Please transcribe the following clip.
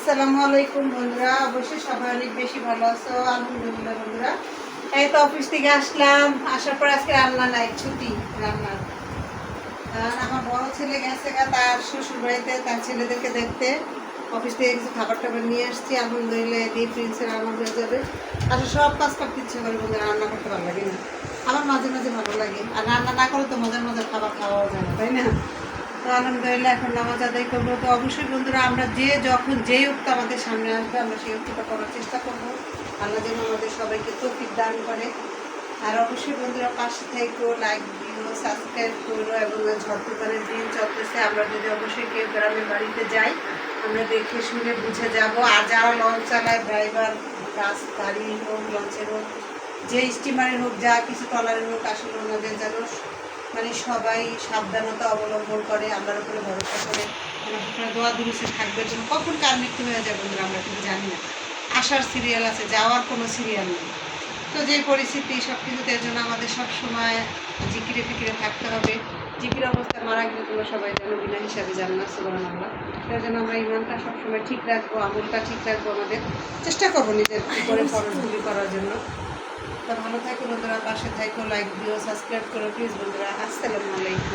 আসসালামু আলাইকুম বন্ধুরা, অবশ্যই সবাই অনেক বেশি ভালো আছো। আলহামদুলিল্লাহ বন্ধুরা, এই তো অফিস থেকে আসলাম। আসার পর আজকে রান্না নাই, ছুটি রান্নার। আর আমার বড় ছেলে গেছে তার শ্বশুর বাড়িতে তার ছেলেদেরকে দেখতে। অফিস থেকে কিছু খাবার টাবার নিয়ে আসছি, আলহামদুলিল্লাহ দিয়ে প্রিন্সের রান্না হয়ে যাবে। আসলে সব কাজ করতে ইচ্ছে করে বন্ধুরা, রান্না করতে ভালো লাগে না। আমার মাঝে মাঝে ভালো লাগে, আর রান্না না করে তো মজার মজার খাবার খাওয়াও যায় না, তাই না? তো আলহামদুলিল্লাহ এখন নামাজ আদায় করবো। তো অবশ্যই বন্ধুরা, আমরা যখন যেই উক্ত আমাদের সামনে আসবে আমরা সেই উক্তটা করার চেষ্টা করবো। আল্লাহ যেন আমাদের সবাইকে তৌফিক দান করে। আর অবশ্যই বন্ধুরা পাশে থেকেও লাইক দিও, সাবস্ক্রাইব করো। এবং ঝড় তুফানের দিন চলতেছে, আমরা যদি অবশ্যই কেউ গ্রামের বাড়িতে যাই আমরা দেখে শুনে বুঝে যাব। আর যারা লঞ্চ চালায়, ড্রাইভার, বাস গাড়ি হোক, লঞ্চের হোক, যে স্টিমারের হোক, যা কিছু ট্রলারের হোক, আসলে ওনাদের যেন সবাই সাবধানতা অবলম্বন করে, আল্লাহর উপরে ভরসা করে দোয়া দুরুসে থাকবে। যেন কখন কার মৃত্যু হয়ে যাবে আমরা কিন্তু জানি না। আসার সিরিয়াল আছে, যাওয়ার কোনো সিরিয়াল নেই। তো যে পরিস্থিতি সব কিছুতে জন্য আমাদের সব সময় জিকিরে ফিকিরে থাকতে হবে। জিকির অবস্থায় মারা গেলে তোমরা সবাই যেন বিনা হিসাবে জান্নাত সুবহানাল্লাহ। তার জন্য আমরা ইমানটা সবসময় ঠিক রাখবো, আমলটা ঠিক রাখবো, আমাদের চেষ্টা করবো নিজের করে ফরজগুলি করার জন্য। তো ভালো থাকো বন্ধুরা, পাশে থাকো, লাইক দিও, সাবস্ক্রাইব করো প্লিজ বন্ধুরা। আসসালামু আলাইকুম।